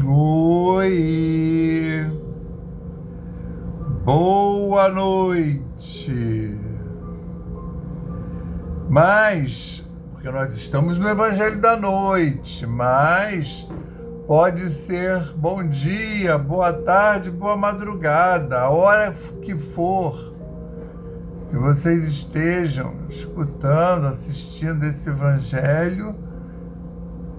Oi, boa noite. Porque nós estamos no Evangelho da Noite, mas pode ser bom dia, boa tarde, boa madrugada, a hora que for que vocês estejam escutando, assistindo esse Evangelho,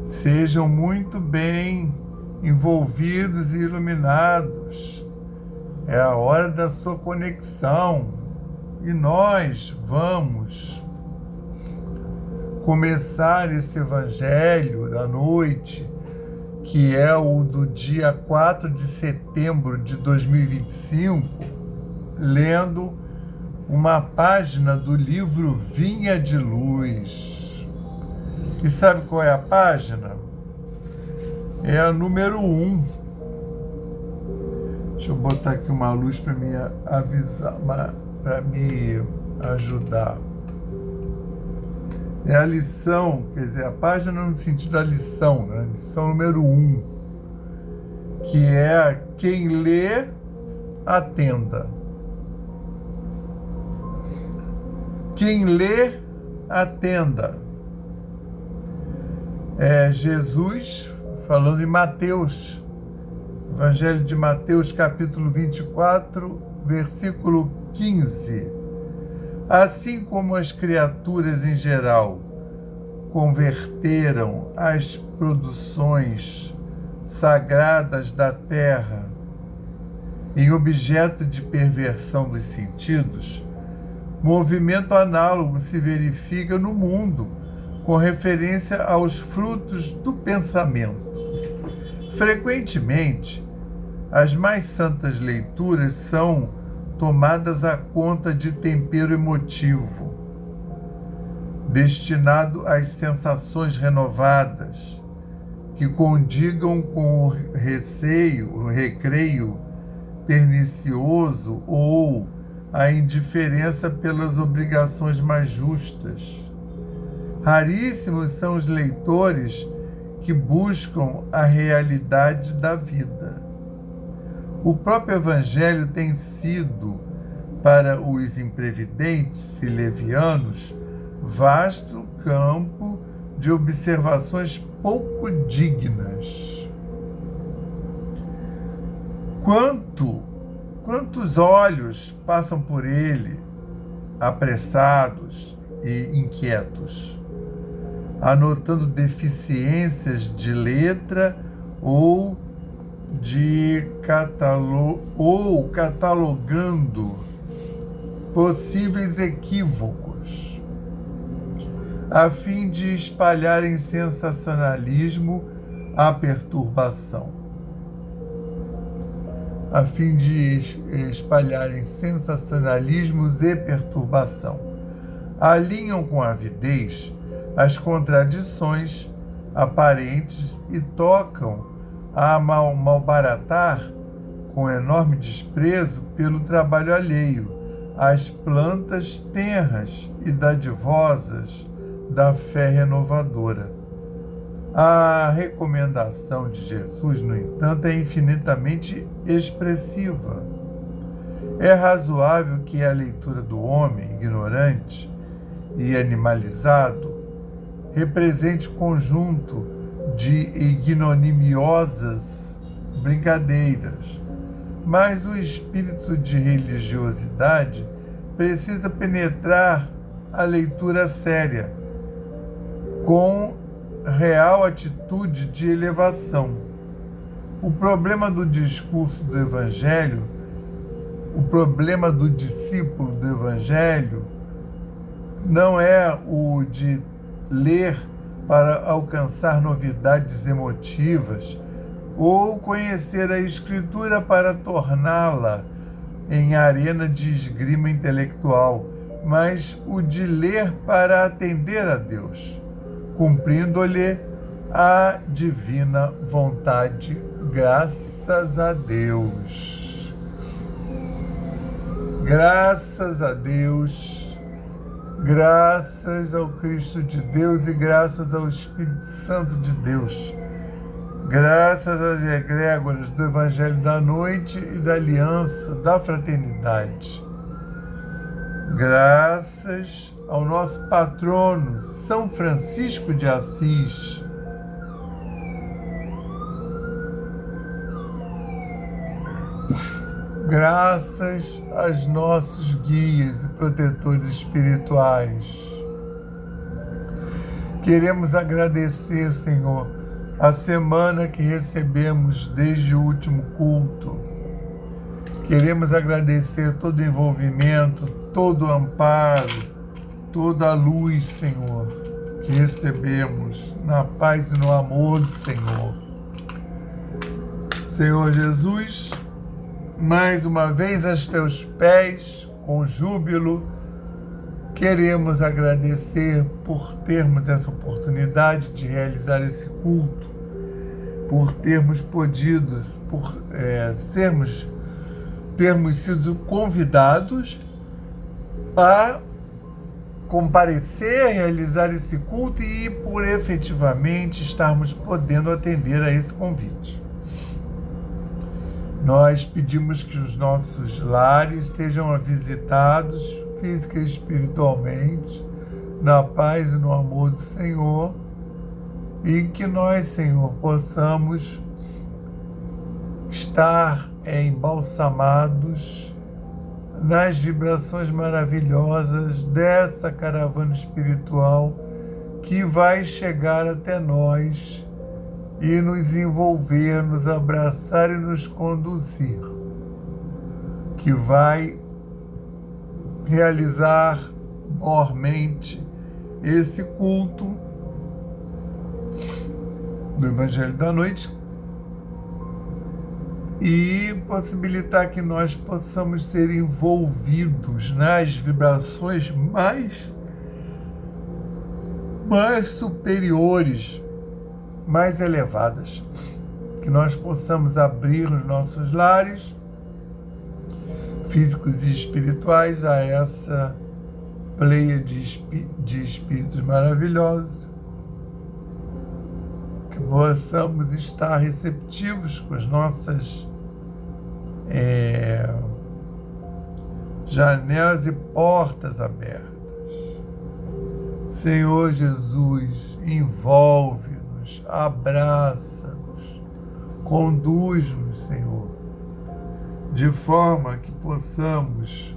sejam muito bem envolvidos e iluminados. É a hora da sua conexão e nós vamos começar esse Evangelho da noite, que é o do dia 4 de setembro de 2025, lendo uma página do livro Vinha de Luz. E sabe qual é a página? É a número 1. Deixa eu botar aqui uma luz para me avisar, para me ajudar. É a lição, quer dizer, a página no sentido da lição, né? Lição número 1, que é quem lê, atenda. Quem lê, atenda. É Jesus falando em Mateus, Evangelho de Mateus, capítulo 24, versículo 15. Assim como as criaturas em geral converteram as produções sagradas da terra em objeto de perversão dos sentidos, movimento análogo se verifica no mundo com referência aos frutos do pensamento. Frequentemente, as mais santas leituras são tomadas à conta de tempero emotivo, destinado às sensações renovadas, que condigam com o recreio pernicioso ou a indiferença pelas obrigações mais justas. Raríssimos são os leitores que buscam a realidade da vida. O próprio Evangelho tem sido, para os imprevidentes e levianos, vasto campo de observações pouco dignas. Quantos olhos passam por ele, apressados e inquietos, anotando deficiências de letra ou catalogando possíveis equívocos, a fim de espalhar em sensacionalismo a perturbação. A fim de espalhar em sensacionalismos e perturbação. Alinham com avidez as contradições aparentes e tocam a malbaratar, com enorme desprezo pelo trabalho alheio, as plantas tenras e dadivosas da fé renovadora. A recomendação de Jesus, no entanto, é infinitamente expressiva. É razoável que a leitura do homem ignorante e animalizado represente conjunto de ignominiosas brincadeiras, mas o espírito de religiosidade precisa penetrar a leitura séria, com real atitude de elevação. O problema do discurso do Evangelho, o problema do discípulo do Evangelho, não é o de ler para alcançar novidades emotivas ou conhecer a Escritura para torná-la em arena de esgrima intelectual, mas o de ler para atender a Deus, cumprindo-lhe a divina vontade. Graças a Deus. Graças a Deus. Graças ao Cristo de Deus e graças ao Espírito Santo de Deus. graças às egrégoras do Evangelho da Noite e da Aliança da Fraternidade, graças ao nosso patrono São Francisco de Assis, graças aos nossos guias e protetores espirituais. Queremos agradecer, Senhor, a semana que recebemos desde o último culto. Queremos agradecer todo o envolvimento, todo o amparo, toda a luz, Senhor, que recebemos na paz e no amor do Senhor. Senhor Jesus, mais uma vez aos teus pés, com júbilo, queremos agradecer por termos essa oportunidade de realizar esse culto, por termos podido, termos sido convidados a comparecer, realizar esse culto e por efetivamente estarmos podendo atender a esse convite. Nós pedimos que os nossos lares sejam visitados física e espiritualmente, na paz e no amor do Senhor, e que nós, Senhor, possamos estar embalsamados nas vibrações maravilhosas dessa caravana espiritual que vai chegar até nós e nos envolver, nos abraçar e nos conduzir, que vai realizar mormente esse culto do Evangelho da Noite e possibilitar que nós possamos ser envolvidos nas vibrações mais superiores, mais elevadas, que nós possamos abrir os nossos lares físicos e espirituais a essa pleia de espíritos maravilhosos, que possamos estar receptivos com as nossas janelas e portas abertas. Senhor Jesus, envolve-nos, abraça-nos, conduz-nos, Senhor, de forma que possamos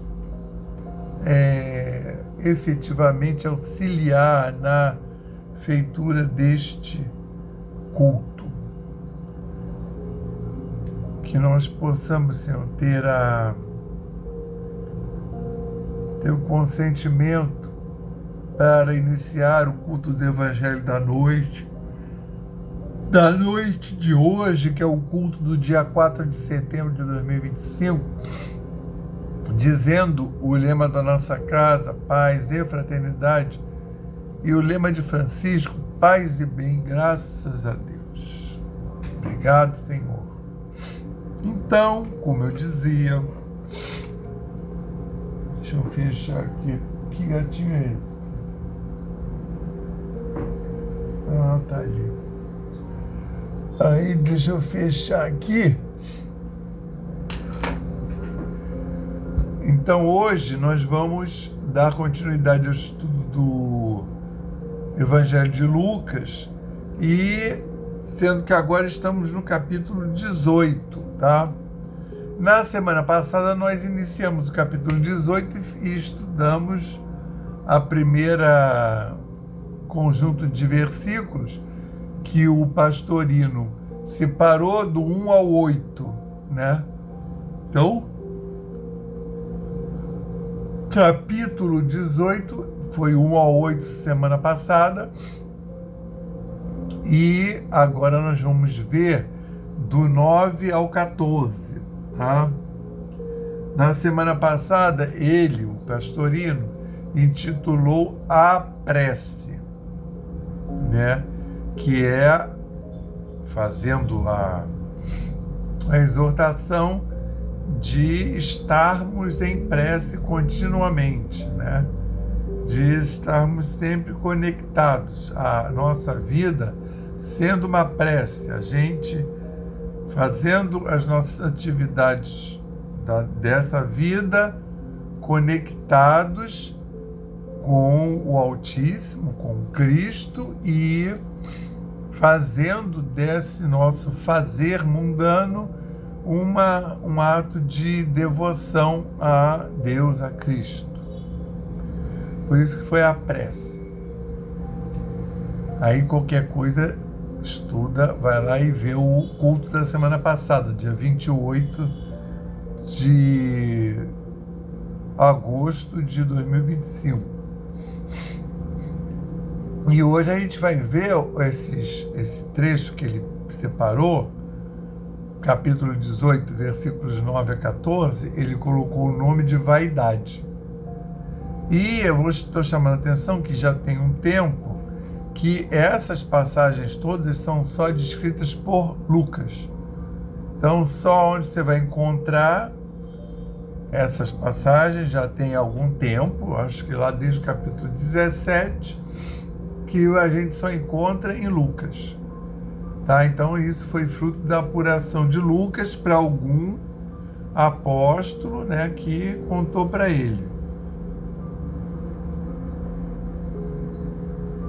efetivamente auxiliar na feitura deste culto. Que nós possamos, Senhor, ter o consentimento para iniciar o culto do Evangelho da noite de hoje, que é o culto do dia 4 de setembro de 2025, dizendo o lema da nossa casa, paz e fraternidade, e o lema de Francisco, paz e bem, graças a Deus. Obrigado, Senhor. Então, como eu dizia, deixa eu fechar aqui. Que gatinho é esse? Ah, tá ali. Aí, deixa eu fechar aqui. Então, hoje nós vamos dar continuidade ao estudo do Evangelho de Lucas, e sendo que agora estamos no capítulo 18, tá? Na semana passada nós iniciamos o capítulo 18 e estudamos a primeira conjunto de versículos que o pastorino separou do 1 ao 8, né? Então, capítulo 18 foi 1 ao 8 semana passada, e agora nós vamos ver do 9 ao 14, tá? Na semana passada, ele, o pastorino, intitulou a prece, né? Que é fazendo a exortação de estarmos em prece continuamente, né? De estarmos sempre conectados. A nossa vida sendo uma prece, a gente fazendo as nossas atividades dessa vida conectados com o Altíssimo, com Cristo, e fazendo desse nosso fazer mundano um ato de devoção a Deus, a Cristo. Por isso que foi a prece. Aí qualquer coisa, estuda, vai lá e vê o culto da semana passada, dia 28 de agosto de 2025. E hoje a gente vai ver esse trecho que ele separou, capítulo 18, versículos 9 a 14, ele colocou o nome de vaidade. E eu estou chamando a atenção que já tem um tempo que essas passagens todas são só descritas por Lucas. Então, só onde você vai encontrar essas passagens já tem algum tempo, acho que lá desde o capítulo 17, que a gente só encontra em Lucas. Tá? Então, isso foi fruto da apuração de Lucas para algum apóstolo, né, que contou para ele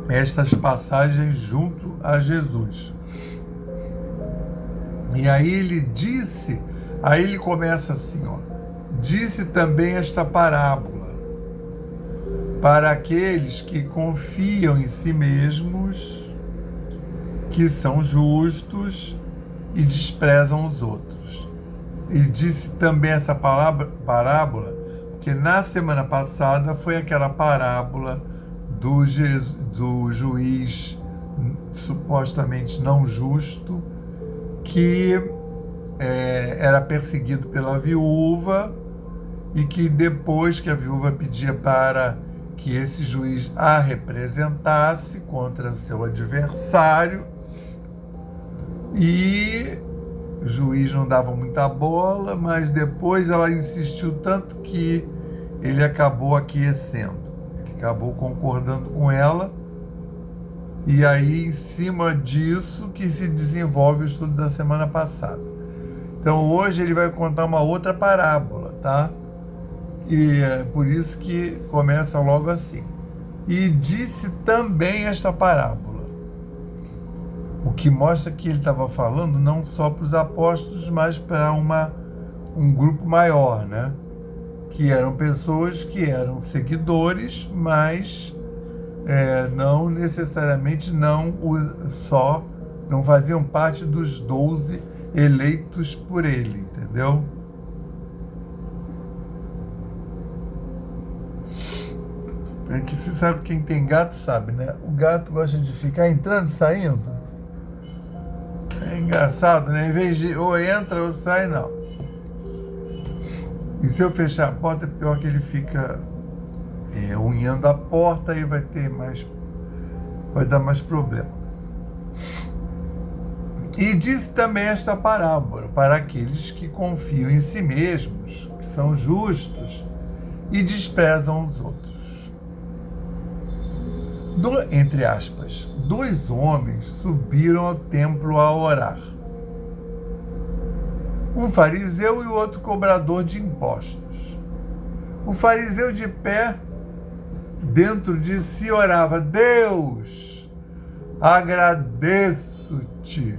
estas passagens junto a Jesus. E aí ele começa assim, ó: disse também esta parábola para aqueles que confiam em si mesmos, que são justos e desprezam os outros. E disse também essa parábola, porque na semana passada foi aquela parábola do juiz supostamente não justo, que era perseguido pela viúva, e que depois que a viúva pedia para que esse juiz a representasse contra seu adversário, e o juiz não dava muita bola, mas depois ela insistiu tanto que ele acabou aquecendo, ele acabou concordando com ela, e aí em cima disso que se desenvolve o estudo da semana passada. Então hoje ele vai contar uma outra parábola, tá? E é por isso que começa logo assim: e disse também esta parábola, o que mostra que ele estava falando não só para os apóstolos, mas para um grupo maior, né? Que eram pessoas que eram seguidores, mas não necessariamente não faziam parte dos 12 eleitos por ele, entendeu? É que você sabe, quem tem gato sabe, né? O gato gosta de ficar entrando e saindo. É engraçado, né? Em vez de ou entra ou sai, não. E se eu fechar a porta, é pior que ele fica unhando a porta, e vai dar mais problema. E disse também esta parábola para aqueles que confiam em si mesmos, que são justos e desprezam os outros. Entre aspas, 2 homens subiram ao templo a orar. Um fariseu e o outro cobrador de impostos. O fariseu, de pé dentro de si, orava: Deus, agradeço-te,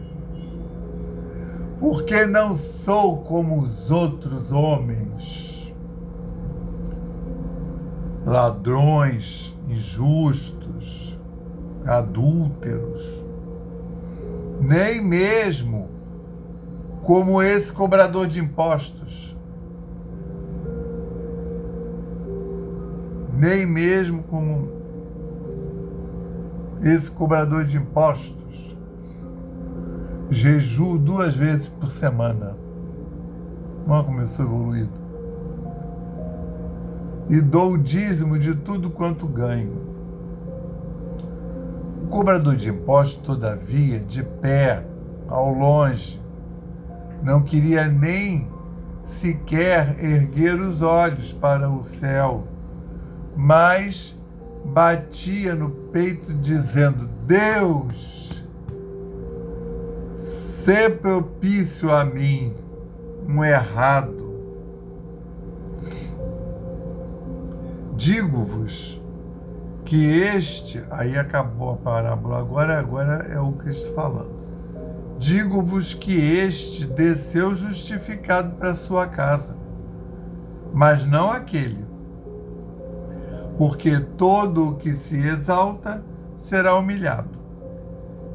porque não sou como os outros homens, ladrões, injustos, adúlteros, nem mesmo como esse cobrador de impostos, nem mesmo como esse cobrador de impostos. Jejuo 2 vezes por semana. Olha como eu sou evoluído. E dou o dízimo de tudo quanto ganho. O cobrador de impostos, todavia, de pé, ao longe, não queria nem sequer erguer os olhos para o céu, mas batia no peito dizendo: Deus, Sê propício a mim, um errado. Digo-vos que este... Aí acabou a parábola, agora é o Cristo falando. Digo-vos que este desceu justificado para sua casa, mas não aquele. Porque todo o que se exalta será humilhado,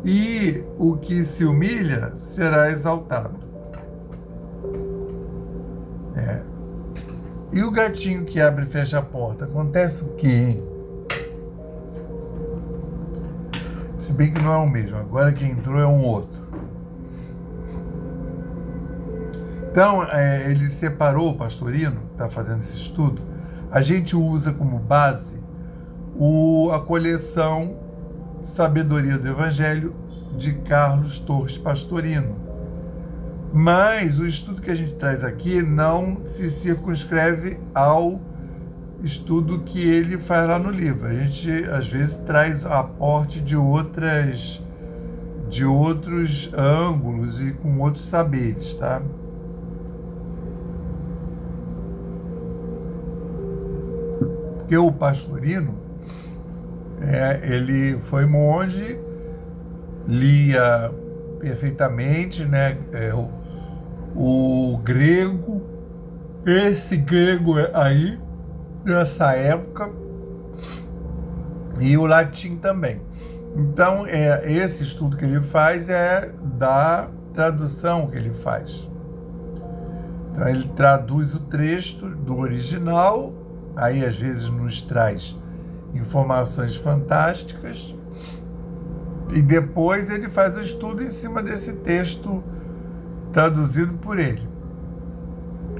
e o que se humilha será exaltado. E o gatinho que abre e fecha a porta? Acontece o quê, hein? Se bem que não é o mesmo. Agora quem entrou é um outro. Então, ele separou, o Pastorino, está fazendo esse estudo. A gente usa como base a coleção Sabedoria do Evangelho de Carlos Torres Pastorino. Mas o estudo que a gente traz aqui não se circunscreve ao estudo que ele faz lá no livro. A gente, às vezes, traz aporte de outros ângulos e com outros saberes, tá? Porque o Pastorino, ele foi monge, lia perfeitamente, né, o grego, esse grego aí, nessa época, e o latim também. Então, esse estudo que ele faz é da tradução que ele faz. Então, ele traduz o texto do original, aí às vezes nos traz informações fantásticas, e depois ele faz o estudo em cima desse texto traduzido por ele.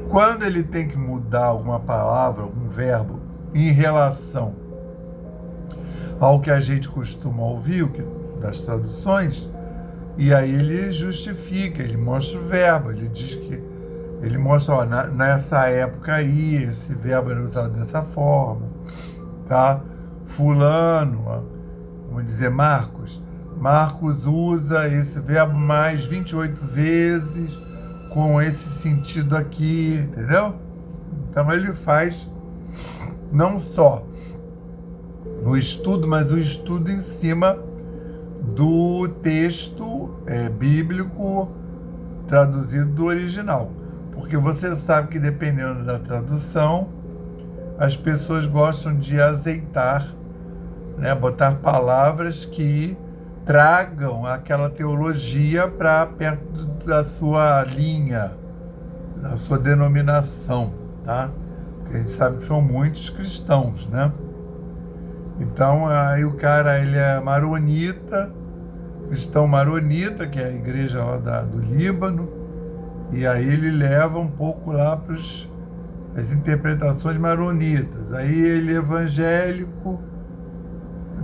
Quando ele tem que mudar alguma palavra, algum verbo, em relação ao que a gente costuma ouvir, das traduções, e aí ele justifica, ele mostra o verbo, ele diz que ele mostra, ó, nessa época aí, esse verbo era usado dessa forma, tá? Fulano, ó, vamos dizer Marcos usa esse verbo mais 28 vezes, com esse sentido aqui, entendeu? Então ele faz não só o estudo, mas o estudo em cima do texto bíblico traduzido do original. Porque você sabe que dependendo da tradução, as pessoas gostam de azeitar, né, botar palavras que tragam aquela teologia para perto da sua linha, da sua denominação, tá? Porque a gente sabe que são muitos cristãos, né? Então, aí o cara, ele é maronita, cristão maronita, que é a igreja lá do Líbano, e aí ele leva um pouco lá para as interpretações maronitas. Aí ele é evangélico,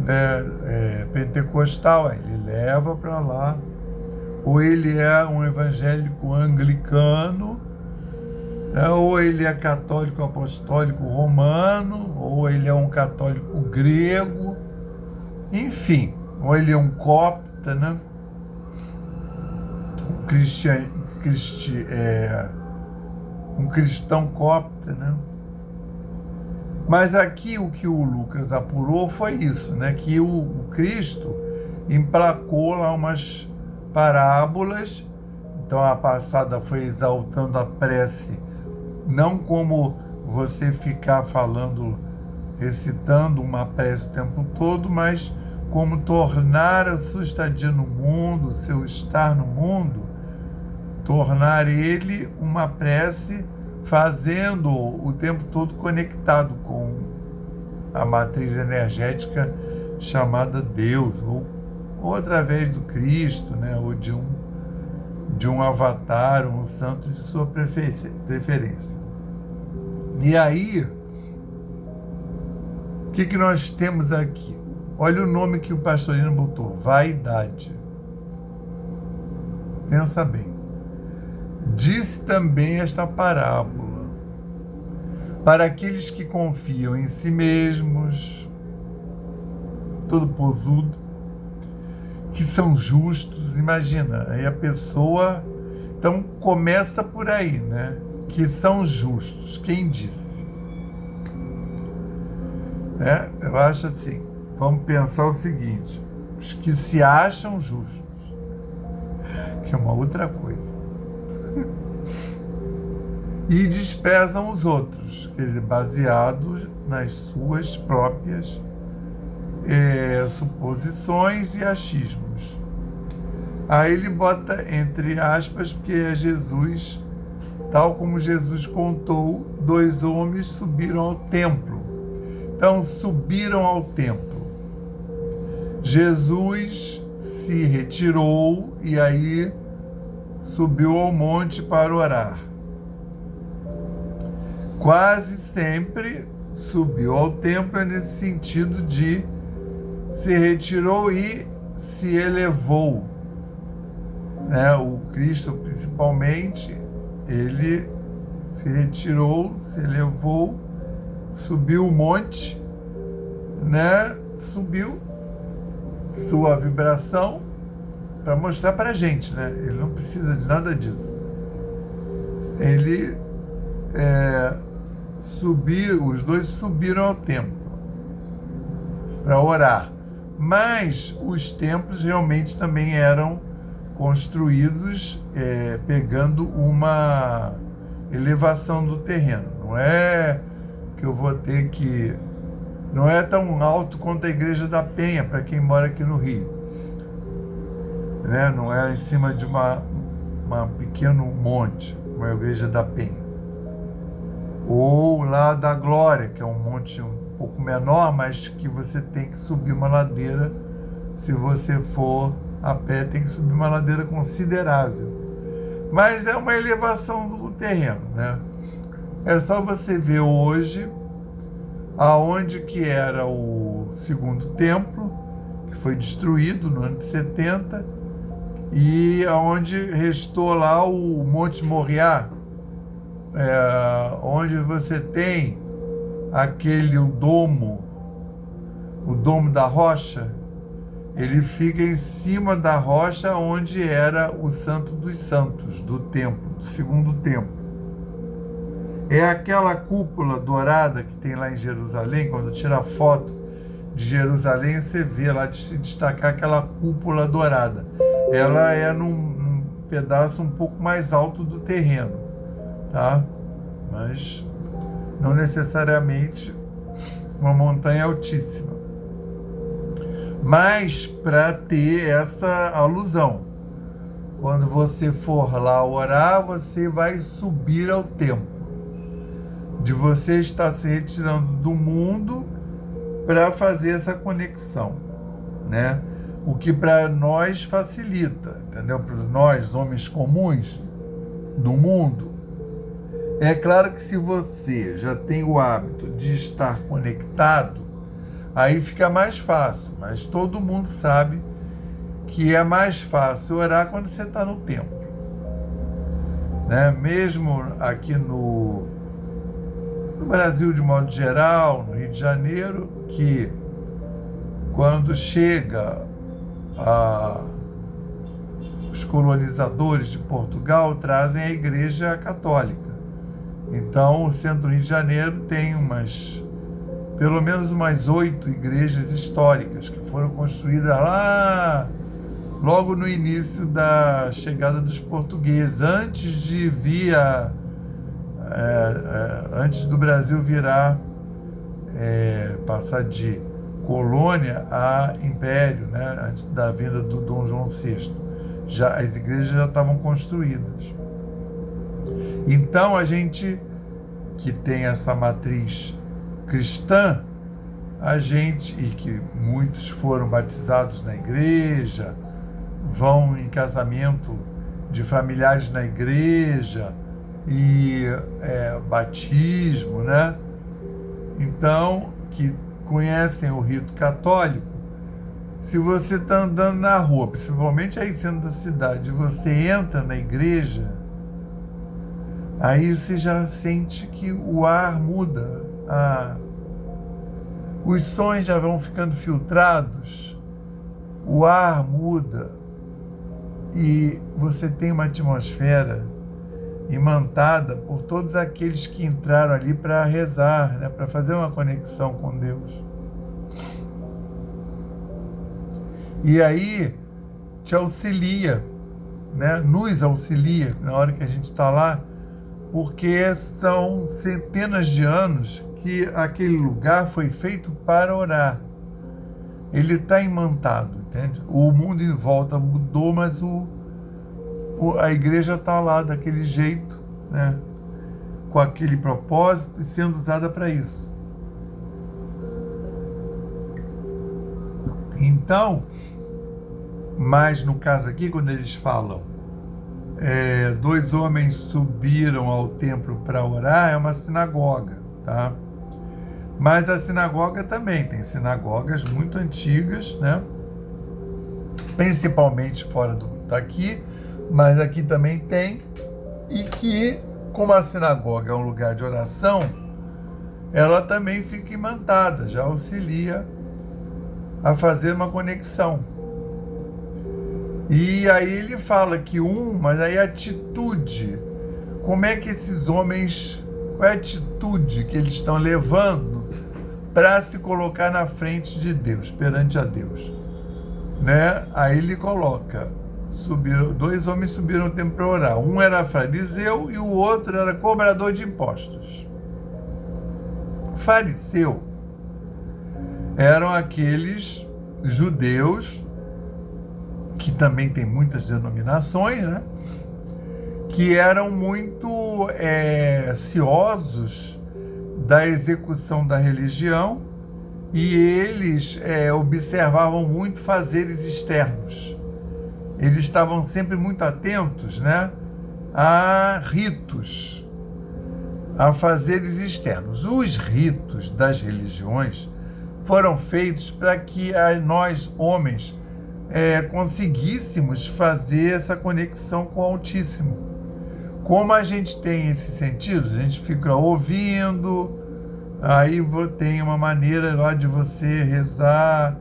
né, pentecostal, aí ele leva para lá. Ou ele é um evangélico anglicano, né, ou ele é católico apostólico romano, ou ele é um católico grego, enfim, ou ele é um copta, né? Um cristão copta, né? Mas aqui o que o Lucas apurou foi isso, né? Que o Cristo emplacou lá umas parábolas. Então a passada foi exaltando a prece, não como você ficar falando, recitando uma prece o tempo todo, mas como tornar a sua estadia no mundo, o seu estar no mundo, tornar ele uma prece, fazendo o tempo todo conectado com a matriz energética chamada Deus, ou através do Cristo, né, ou de um avatar, um santo de sua preferência. E aí, o que nós temos aqui? Olha o nome que o Pastorino botou, vaidade. Pensa bem. Disse também esta parábola para aqueles que confiam em si mesmos, todo posudo, que são justos, imagina, aí a pessoa, então começa por aí, né? Que são justos, quem disse? Né? Eu acho assim, vamos pensar o seguinte, os que se acham justos, que é uma outra coisa, e desprezam os outros, quer dizer, baseados nas suas próprias suposições e achismos. Aí ele bota entre aspas, porque é Jesus, tal como Jesus contou, 2 homens subiram ao templo. Então, subiram ao templo. Jesus se retirou e aí subiu ao monte para orar. Quase sempre subiu ao templo nesse sentido de se retirou e se elevou, né? O Cristo, principalmente, ele se retirou, se elevou, subiu o monte, né? Subiu sua vibração para mostrar para a gente, né? Ele não precisa de nada disso. Ele subiu, os dois subiram ao templo para orar. Mas os templos realmente também eram construídos pegando uma elevação do terreno. Não é que eu vou ter que... Não é tão alto quanto a Igreja da Penha, para quem mora aqui no Rio. Né? Não é em cima de uma pequeno monte, como a Igreja da Penha. Ou lá da Glória, que é um monte um pouco menor, mas que você tem que subir uma ladeira. Se você for a pé, tem que subir uma ladeira considerável. Mas é uma elevação do terreno, né? É só você ver hoje aonde que era o segundo templo, que foi destruído no ano de 70, e aonde restou lá o Monte Moriá, onde você tem o domo da rocha. Ele fica em cima da rocha onde era o Santo dos Santos do templo, do segundo templo. É aquela cúpula dourada que tem lá em Jerusalém. Quando tira a foto de Jerusalém, você vê lá de se destacar aquela cúpula dourada. Ela é num pedaço um pouco mais alto do terreno, tá? Mas não necessariamente uma montanha altíssima. Mas para ter essa alusão, quando você for lá orar, você vai subir ao templo. De você estar se retirando do mundo para fazer essa conexão, né? O que para nós facilita, entendeu? Para nós, homens comuns do mundo. É claro que se você já tem o hábito de estar conectado, aí fica mais fácil, mas todo mundo sabe que é mais fácil orar quando você está no templo, né? Mesmo aqui no Brasil, de modo geral, no Rio de Janeiro, que quando chega os colonizadores de Portugal, trazem a Igreja Católica. Então, o centro do Rio de Janeiro tem pelo menos umas 8 igrejas históricas que foram construídas lá logo no início da chegada dos portugueses, antes do Brasil virar, passar de colônia a império, né? Antes da vinda do Dom João VI. As igrejas já estavam construídas. Então, a gente que tem essa matriz cristã, e que muitos foram batizados na igreja, vão em casamento de familiares na igreja, e batismo, né? Então, que conhecem o rito católico, se você está andando na rua, principalmente aí sendo da cidade, você entra na igreja, aí você já sente que o ar muda, os sons já vão ficando filtrados, o ar muda e você tem uma atmosfera imantada por todos aqueles que entraram ali para rezar, né, para fazer uma conexão com Deus. E aí te auxilia, né, nos auxilia na hora que a gente está lá, porque são centenas de anos que aquele lugar foi feito para orar. Ele está imantado, entende? O mundo em volta mudou, mas a igreja está lá daquele jeito, né? Com aquele propósito e sendo usada para isso. Então, mas no caso aqui, quando eles falam 2 homens subiram ao templo para orar, é uma sinagoga, tá? Mas a sinagoga também tem sinagogas muito antigas, né? Principalmente fora daqui, mas aqui também tem, e que, como a sinagoga é um lugar de oração, ela também fica imantada, já auxilia a fazer uma conexão. E aí ele fala que mas aí a atitude, como é que esses homens, qual é a atitude que eles estão levando para se colocar na frente de Deus, perante a Deus, né? Aí ele coloca, 2 homens subiram ao templo para orar, um era fariseu e o outro era cobrador de impostos. Fariseu eram aqueles judeus, que também tem muitas denominações, né? Que eram muito ciosos da execução da religião, e eles observavam muito fazeres externos. Eles estavam sempre muito atentos, né, a ritos, a fazeres externos. Os ritos das religiões foram feitos para que nós, homens, conseguíssemos fazer essa conexão com o Altíssimo. Como a gente tem esse sentido, a gente fica ouvindo, aí tem uma maneira lá de você rezar,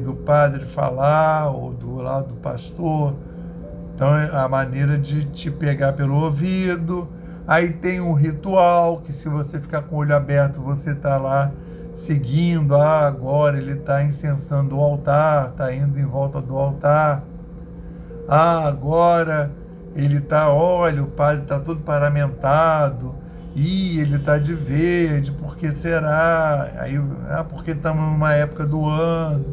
do padre falar, ou do lado do pastor. Então é a maneira de te pegar pelo ouvido. Aí tem um ritual, que se você ficar com o olho aberto, você está lá seguindo. Agora ele está incensando o altar, está indo em volta do altar. Agora ele está, olha, o padre está todo paramentado, e ele está de verde, por que será? Aí, porque estamos numa época do ano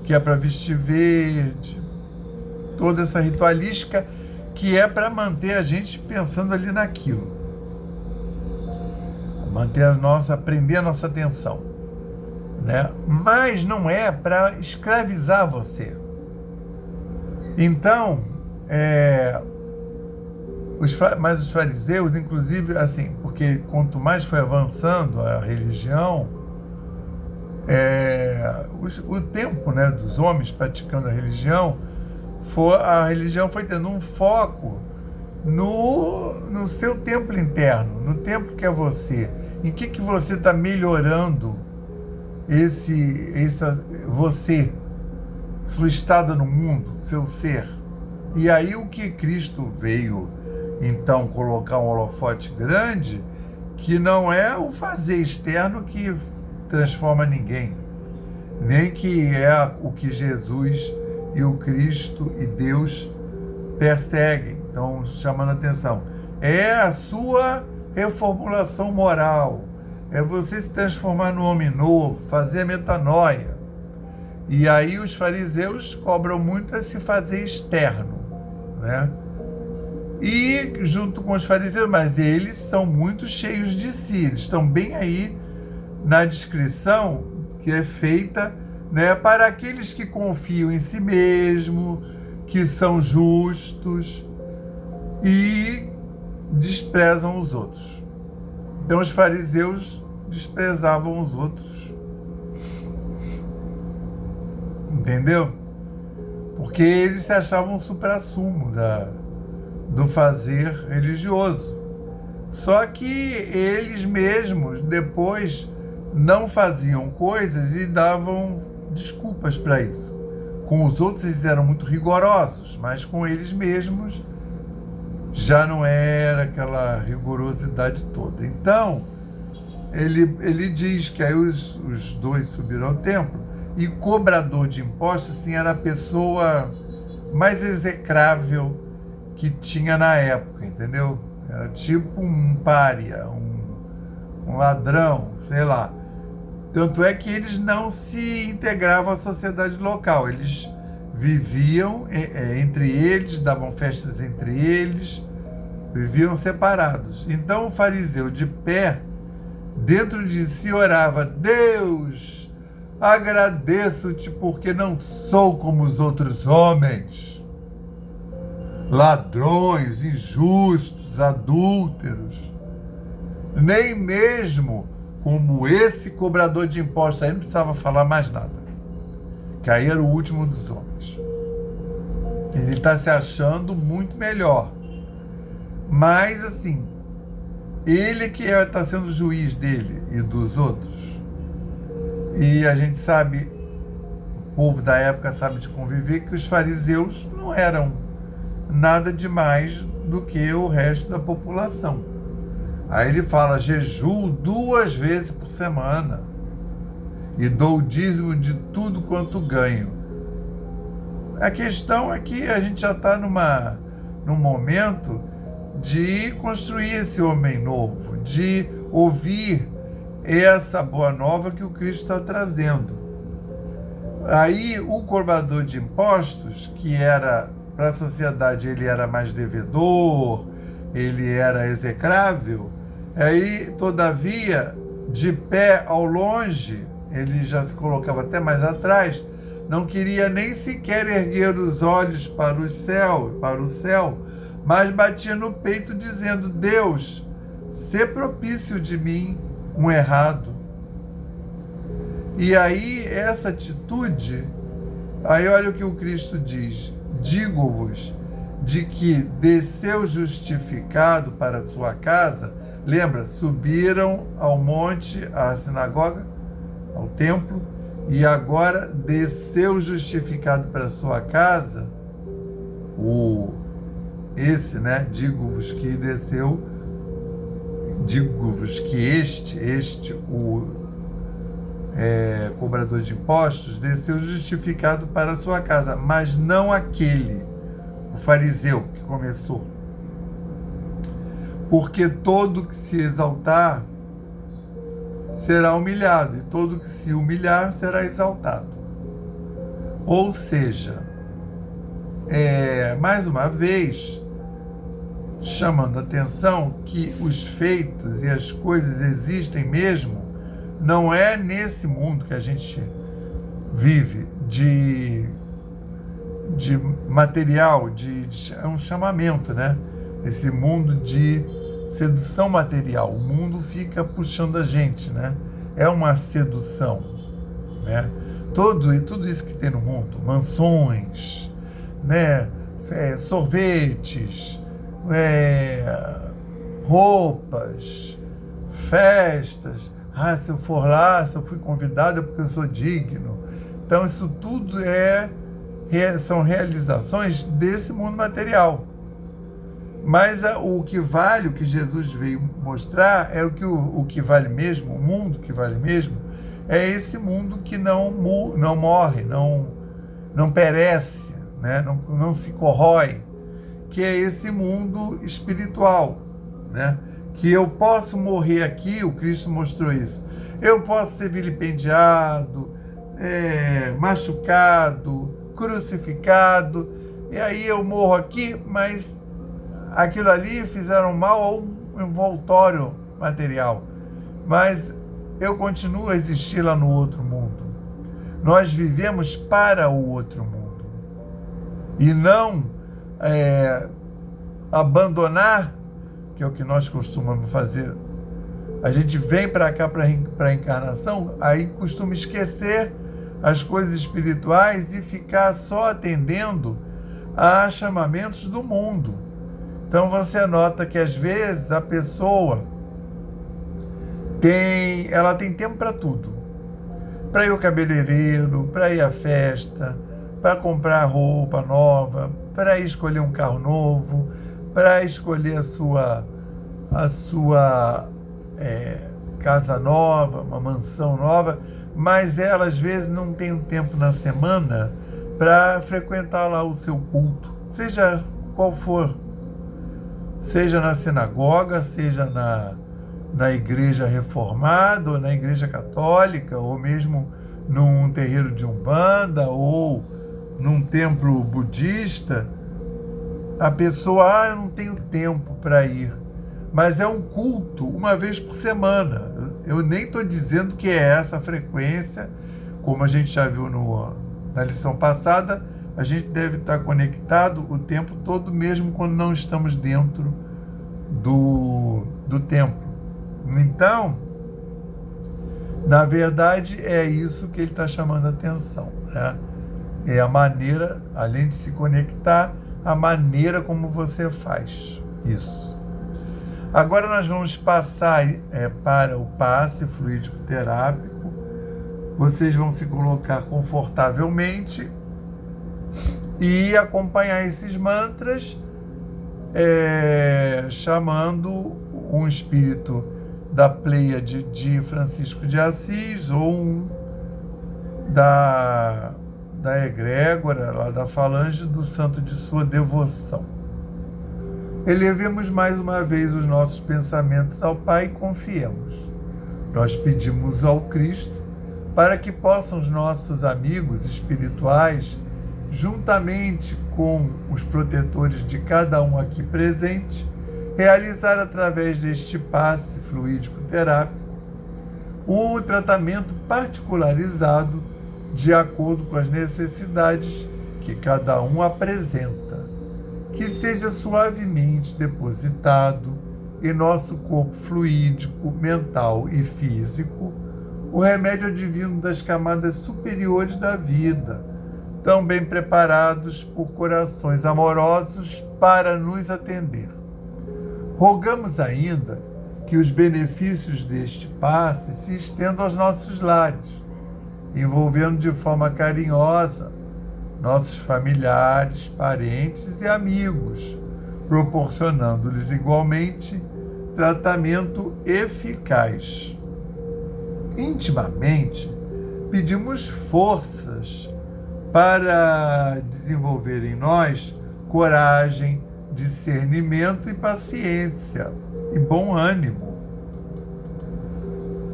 que é para vestir verde. Toda essa ritualística que é para manter a gente pensando ali naquilo, prender a nossa atenção, né? Mas não é para escravizar você. Então, mas os fariseus, inclusive, assim, porque quanto mais foi avançando a religião, o tempo, né, dos homens praticando a religião foi tendo um foco no seu templo interno, no templo que é você. Em que você está melhorando você, sua estada no mundo, seu ser. E aí o que Cristo veio, então, colocar um holofote grande, que não é o fazer externo que transforma ninguém, nem que é o que Jesus e o Cristo e Deus perseguem. Então, chamando a atenção, é a sua reformulação moral, é você se transformar no homem novo, fazer a metanoia. E aí os fariseus cobram muito a se fazer externo, né? E junto com os fariseus, mas eles são muito cheios de si, eles estão bem aí na descrição que é feita, né, para aqueles que confiam em si mesmo, que são justos e desprezam os outros. Então os fariseus desprezavam os outros. Entendeu? Porque eles se achavam o suprassumo do fazer religioso. Só que eles mesmos depois não faziam coisas e davam desculpas para isso. Com os outros eles eram muito rigorosos, mas com eles mesmos já não era aquela rigorosidade toda. Então, ele diz que aí os dois subiram ao templo, e cobrador de impostos, assim, era a pessoa mais execrável que tinha na época, entendeu? Era tipo um pária, um ladrão, sei lá. Tanto é que eles não se integravam à sociedade local, eles viviam entre eles, davam festas entre eles, viviam separados. Então o fariseu, de pé, dentro de si orava: Deus, agradeço-te porque não sou como os outros homens, ladrões, injustos, adúlteros, nem mesmo como esse cobrador de impostos. Aí não precisava falar mais nada, que aí era o último dos homens. Ele está se achando muito melhor, mas assim, ele que está sendo juiz dele e dos outros. E a gente sabe, o povo da época sabe de conviver, que os fariseus não eram nada demais do que o resto da população. Aí ele fala: jejuo 2 vezes por semana e dou o dízimo de tudo quanto ganho. A questão é que a gente já está num momento de construir esse homem novo, de ouvir essa boa nova que o Cristo está trazendo. Aí o cobrador de impostos, que era, para a sociedade, ele era mais devedor, ele era execrável, aí, todavia, de pé ao longe, ele já se colocava até mais atrás, não queria nem sequer erguer os olhos para o céu, mas batia no peito dizendo: Deus, sê propício de mim, um errado. E aí, essa atitude, aí olha o que o Cristo diz: digo-vos de que desceu justificado para a sua casa. Lembra, subiram ao monte, à sinagoga, ao templo, e agora desceu justificado para a sua casa, digo-vos que desceu, digo-vos que o cobrador de impostos, desceu justificado para a sua casa, mas não aquele, o fariseu que começou. Porque todo que se exaltar será humilhado, e todo que se humilhar será exaltado. Ou seja, mais uma vez, chamando a atenção que os feitos e as coisas existem mesmo, não é nesse mundo que a gente vive de material, é um chamamento, né? Esse mundo de sedução material, o mundo fica puxando a gente, né? É uma sedução, né? Tudo isso que tem no mundo, mansões, né? Sorvetes, roupas, festas. Se eu for lá, se eu fui convidado é porque eu sou digno. Então isso tudo são realizações desse mundo material. Mas o que vale, o que Jesus veio mostrar, é o que vale mesmo, o mundo que vale mesmo, é esse mundo que não morre, não perece, né? não se corrói, que é esse mundo espiritual, né? Que eu posso morrer aqui, o Cristo mostrou isso, eu posso ser vilipendiado, machucado, crucificado, e aí eu morro aqui, mas aquilo ali fizeram mal ao envoltório material, mas eu continuo a existir lá no outro mundo. Nós vivemos para o outro mundo e não abandonar, que é o que nós costumamos fazer. A gente vem para cá para a encarnação, aí costuma esquecer as coisas espirituais e ficar só atendendo a chamamentos do mundo. Então você nota que às vezes a pessoa tem tempo para tudo. para ir ao cabeleireiro, para ir à festa, para comprar roupa nova, para escolher um carro novo, para escolher a sua casa nova, uma mansão nova, mas ela às vezes não tem um tempo na semana para frequentar lá o seu culto, seja qual for, seja na sinagoga, seja na igreja reformada, ou na igreja católica, ou mesmo num terreiro de Umbanda, ou num templo budista. A pessoa, eu não tenho tempo para ir, mas é um culto uma vez por semana. Eu nem estou dizendo que é essa a frequência, como a gente já viu na lição passada, a gente deve estar conectado o tempo todo, mesmo quando não estamos dentro do templo. Então, na verdade, é isso que ele está chamando a atenção, né? É a maneira, além de se conectar, a maneira como você faz isso. Agora nós vamos passar para o passe fluídico terápico. Vocês vão se colocar confortavelmente e acompanhar esses mantras, chamando um espírito da Pleiade de Francisco de Assis ou um da egrégora, lá da falange do santo de sua devoção. Elevemos mais uma vez os nossos pensamentos ao Pai e confiemos. Nós pedimos ao Cristo para que possam os nossos amigos espirituais, juntamente com os protetores de cada um aqui presente, realizar através deste passe fluídico terápico um tratamento particularizado de acordo com as necessidades que cada um apresenta, que seja suavemente depositado em nosso corpo fluídico, mental e físico, o remédio divino das camadas superiores da vida, tão bem preparados por corações amorosos para nos atender. Rogamos ainda que os benefícios deste passe se estendam aos nossos lares, envolvendo de forma carinhosa nossos familiares, parentes e amigos, proporcionando-lhes igualmente tratamento eficaz. Intimamente, pedimos forças para desenvolver em nós coragem, discernimento e paciência e bom ânimo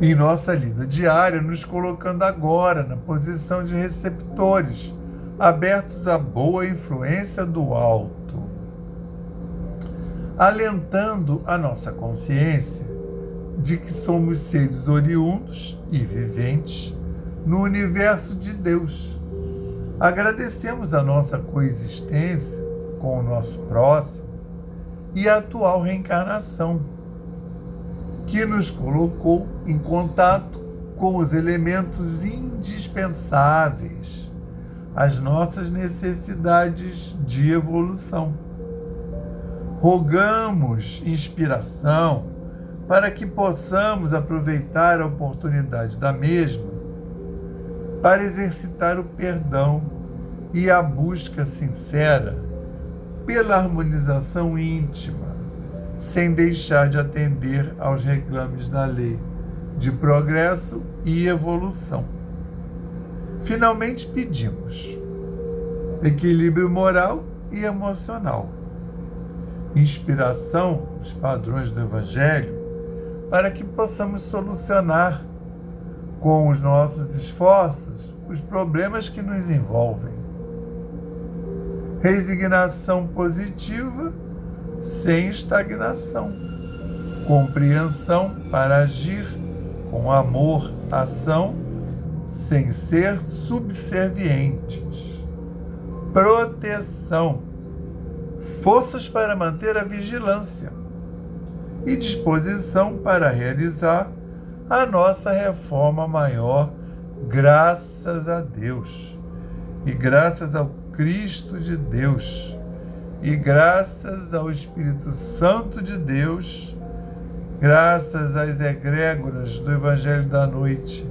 em nossa lida diária, nos colocando agora na posição de receptores, abertos à boa influência do alto, alentando a nossa consciência de que somos seres oriundos e viventes no universo de Deus. Agradecemos a nossa coexistência com o nosso próximo e a atual reencarnação, que nos colocou em contato com os elementos indispensáveis às nossas necessidades de evolução. Rogamos inspiração para que possamos aproveitar a oportunidade da mesma para exercitar o perdão e a busca sincera pela harmonização íntima, sem deixar de atender aos reclames da lei de progresso e evolução. Finalmente pedimos equilíbrio moral e emocional, inspiração dos padrões do Evangelho, para que possamos solucionar com os nossos esforços os problemas que nos envolvem. Resignação positiva sem estagnação, compreensão para agir com amor, ação, sem ser subservientes, proteção, forças para manter a vigilância e disposição para realizar a nossa reforma maior, graças a Deus, e graças ao Cristo de Deus, e graças ao Espírito Santo de Deus, graças às egrégoras do Evangelho da Noite,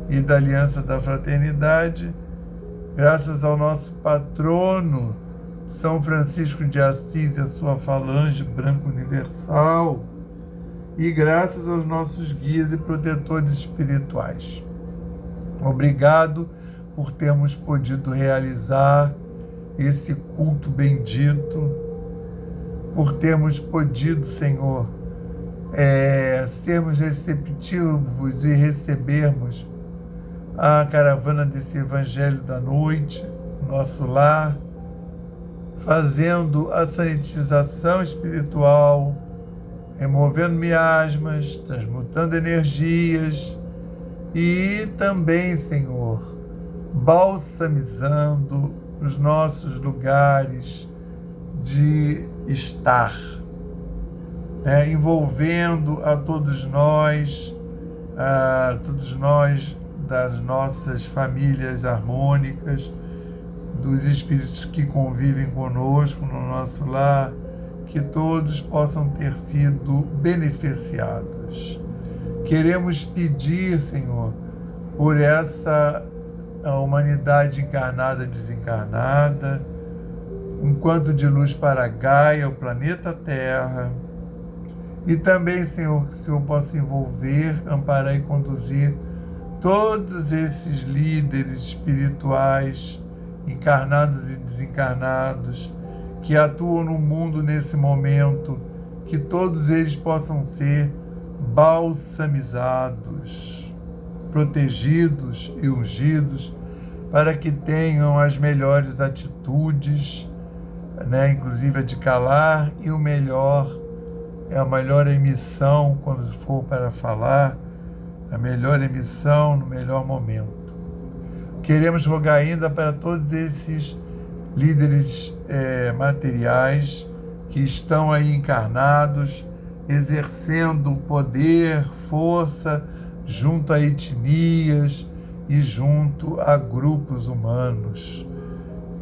e da aliança da fraternidade, graças ao nosso patrono, São Francisco de Assis e a sua falange branca universal, e graças aos nossos guias e protetores espirituais. Obrigado por termos podido realizar esse culto bendito, por termos podido, Senhor, sermos receptivos e recebermos a caravana desse Evangelho da noite, nosso lar, fazendo a sanitização espiritual, removendo miasmas, transmutando energias e também, Senhor, balsamizando os nossos lugares de estar, envolvendo a todos nós das nossas famílias harmônicas, dos espíritos que convivem conosco no nosso lar, que todos possam ter sido beneficiados. Queremos pedir, Senhor, por essa humanidade encarnada e desencarnada, um quanto de luz para Gaia, o planeta Terra, e também, Senhor, que o Senhor possa envolver, amparar e conduzir todos esses líderes espirituais, encarnados e desencarnados, que atuam no mundo nesse momento, que todos eles possam ser balsamizados, protegidos e ungidos, para que tenham as melhores atitudes, inclusive a de calar, e a melhor emissão quando for para falar, a melhor emissão no melhor momento. Queremos rogar ainda para todos esses líderes materiais que estão aí encarnados, exercendo poder, força, junto a etnias e junto a grupos humanos,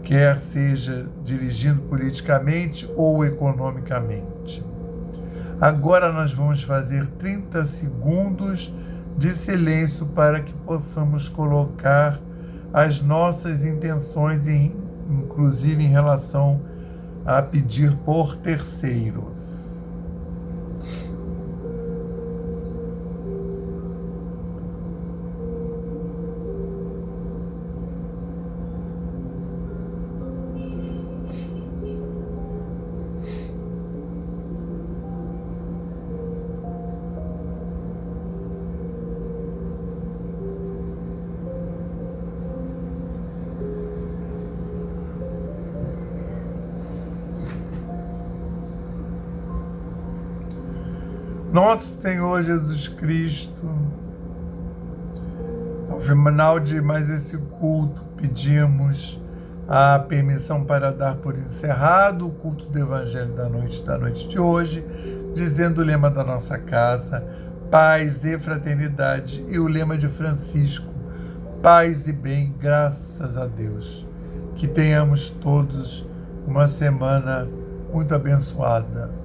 quer seja dirigindo politicamente ou economicamente. Agora nós vamos fazer 30 segundos de silêncio para que possamos colocar as nossas intenções, inclusive em relação a pedir por terceiros. Nosso Senhor Jesus Cristo, ao final de mais esse culto, pedimos a permissão para dar por encerrado o culto do Evangelho da noite de hoje, dizendo o lema da nossa casa: paz e fraternidade, e o lema de Francisco: paz e bem, graças a Deus. Que tenhamos todos uma semana muito abençoada.